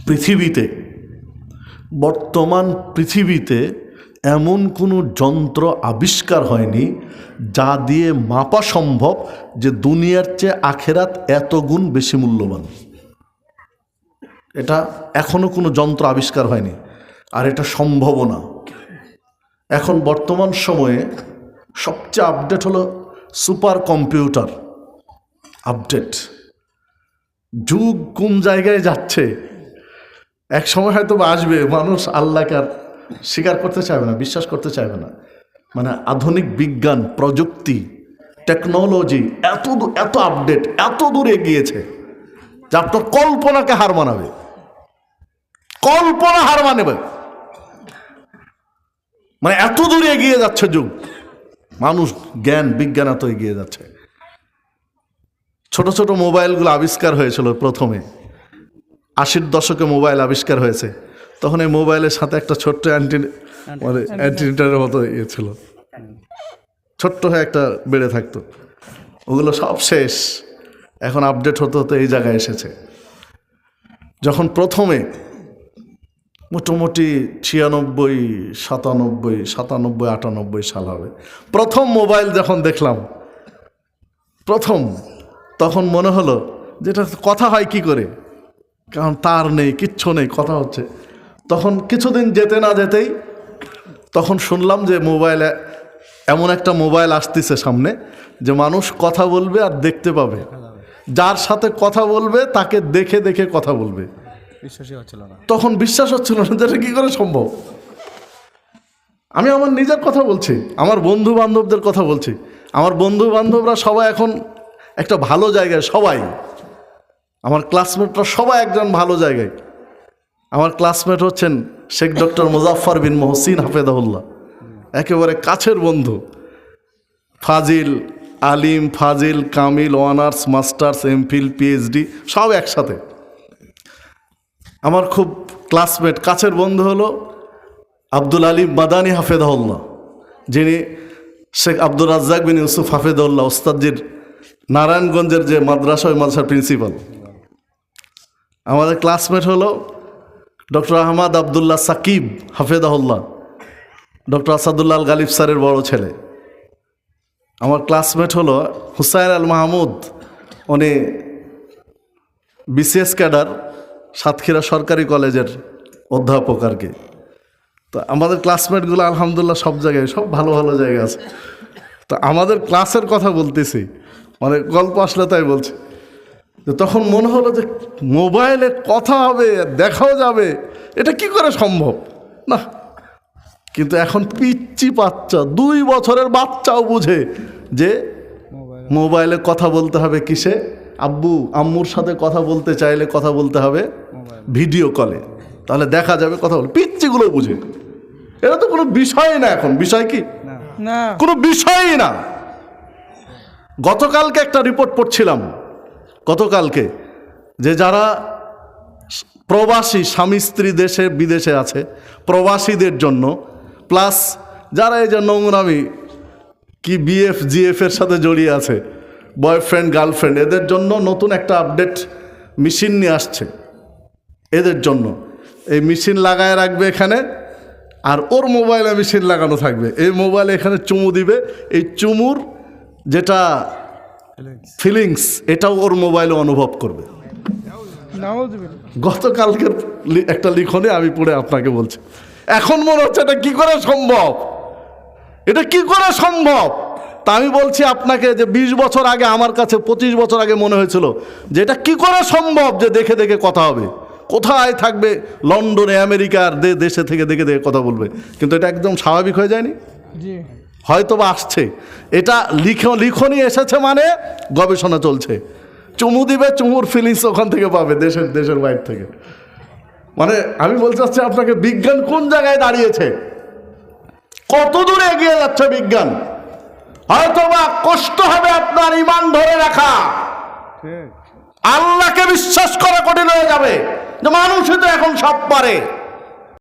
পৃথিবীতে, বর্তমান পৃথিবীতে এমন কোনো যন্ত্র আবিষ্কার হয়নি যা দিয়ে মাপা সম্ভব যে দুনিয়ার চেয়ে আখেরাত এত গুণ বেশি মূল্যবান। এটা এখনো কোনো যন্ত্র আবিষ্কার হয়নি, আর এটা সম্ভবও না। এখন বর্তমান সময়ে সবচেয়ে আপডেট হলো সুপার কম্পিউটার আপডেট। যুগ কোন জায়গায় যাচ্ছে, এক সময় হয়তো আসবে মানুষ আল্লাহকে আর স্বীকার করতে চাইবে না, বিশ্বাস করতে চাইবে না। মানে আধুনিক বিজ্ঞান, প্রযুক্তি, টেকনোলজি এত আপডেট, এত দূরে গিয়েছে যে আপনার কল্পনাকে হার মানাবে, কল্পনা হার মানাবে। মানে এত দূরে এগিয়ে যাচ্ছে যুগ, মানুষ জ্ঞান বিজ্ঞান এত এগিয়ে যাচ্ছে। ছোট ছোট মোবাইলগুলো আবিষ্কার হয়েছিল প্রথমে 80-র দশকে মোবাইল আবিষ্কার হয়েছে, তখন এই মোবাইলের সাথে একটা ছোট্ট অ্যান্টিনার মতো ইয়ে ছিল, ছোট্ট হয়ে একটা বেড়ে থাকতো। ওগুলো সব শেষ, এখন আপডেট হতে হতে এই জায়গায় এসেছে। যখন প্রথমে মোটামুটি 96, 97, 98 সাল হবে, প্রথম মোবাইল যখন দেখলাম তখন মনে হলো যেটা কথা হয় কি করে, কারণ তার নেই, কিচ্ছু নেই, কথা হচ্ছে। তখন কিছুদিন যেতে না যেতেই তখন শুনলাম যে মোবাইলে এমন একটা মোবাইল আসতেছে সামনে, যে মানুষ কথা বলবে আর দেখতে পাবে, যার সাথে কথা বলবে তাকে দেখে দেখে কথা বলবে। বিশ্বাসই হচ্ছিল না, তখন বিশ্বাস হচ্ছিল না, যেটা কি করে সম্ভব। আমি আমার নিজের কথা বলছি, আমার বন্ধু বান্ধবদের কথা বলছি। আমার বন্ধু বান্ধবরা সবাই এখন একটা ভালো জায়গায়, সবাই আমার ক্লাসমেটরা সবাই একজন ভালো জায়গায়। আমার ক্লাসমেট হচ্ছেন শেখ ডক্টর মুজাফফর বিন মহসিন হাফেজাহুল্লাহ, একেবারে কাছের বন্ধু। ফাজিল, আলিম, ফাজিল, কামিল, অনার্স, মাস্টার্স, এমফিল, পিএইচডি সব একসাথে। আমার খুব ক্লাসমেট, কাছের বন্ধু হলো আব্দুল আলিম মাদানী হাফেজাহুল্লাহ, যিনি শেখ আব্দুর রাজ্জাক বিন ইউসুফ হাফেজাহুল্লাহ ওস্তাদজির নারায়ণগঞ্জের যে মাদ্রাসা, ওই মাদ্রাসার প্রিন্সিপাল। আমাদের ক্লাসমেট হলো ডক্টর আহমদ আবদুল্লাহ সাকিব হাফেজাহুল্লাহ, ডক্টর আসাদুল্লাহ আল গালিব স্যারের বড় ছেলে। আমার ক্লাসমেট হলো হুসাইন আল মাহমুদ, উনি বিসিএস ক্যাডার, সাতক্ষীরা সরকারি কলেজের অধ্যাপক আর কি। তো আমাদের ক্লাসমেটগুলো আলহামদুলিল্লাহ সব জায়গায়, সব ভালো ভালো জায়গা আছে। তো আমাদের ক্লাসের কথা বলতেছি, মানে গল্প আসলে তাই বলছি। তখন মনে হলো যে মোবাইলে কথা হবে, দেখাও যাবে, এটা কি করে সম্ভব না। কিন্তু এখন পিচ্চি বাচ্চা, 2 বছরের বাচ্চাও বুঝে যে মোবাইলে কথা বলতে হবে কিসে, আব্বু আম্মুর সাথে কথা বলতে চাইলে কথা বলতে হবে ভিডিও কলে, তাহলে দেখা যাবে কথা বলে। পিচ্চিগুলো বুঝে, এটা তো কোনো বিষয় না। এখন বিষয় কি না, কোনো বিষয়ই না। গতকালকে একটা রিপোর্ট পড়ছিলাম, গতকালকে, যে যারা প্রবাসী স্বামী স্ত্রী দেশে বিদেশে আছে, প্রবাসীদের জন্য, প্লাস যারা এই যে নোংরামি কি বিএফ জিএফের সাথে জড়িয়ে আছে, বয়ফ্রেন্ড গার্লফ্রেন্ড, এদের জন্য নতুন একটা আপডেট মেশিন নিয়ে আসছে। এদের জন্য এই মেশিন লাগায় রাখবে এখানে, আর ওর মোবাইলে মেশিন লাগানো থাকবে। এই মোবাইলে এখানে চুমু দিবে, এই চুমুর যেটা ফিলিংস, এটাও ওর মোবাইলে অনুভব করবে। গতকালকের একটা লিখনে আমি পড়ে আপনাকে বলছি, এখন মনে হচ্ছে এটা কি করে সম্ভব, এটা কি করে সম্ভব। তা আমি বলছি আপনাকে যে 20 বছর আগে আমার কাছে, 25 বছর আগে মনে হয়েছিল যে এটা কি করে সম্ভব যে দেখে দেখে কথা হবে। কোথায় থাকবে, লন্ডনে, আমেরিকার দেশে থেকে দেখে দেখে কথা বলবে, কিন্তু এটা একদম স্বাভাবিক হয়ে যায়নি। হয়তো বা আসছে, এটা লিখনি এসেছে, মানে গবেষণা চলছে। চুমু দিবে, চুমুর ফিলিংস ওখান থেকে পাবে, দেশের বাইরে থেকে। মানে আমি বলতে চাচ্ছি আপনাকে, বিজ্ঞান কোন জায়গায় দাঁড়িয়েছে, কত দূরে এগিয়ে যাচ্ছে বিজ্ঞান। হয়তো বা কষ্ট হবে আপনার ঈমান ধরে রাখা, আল্লাহকে বিশ্বাস করা কঠিন হয়ে যাবে, যে মানুষই তো এখন সব পারে।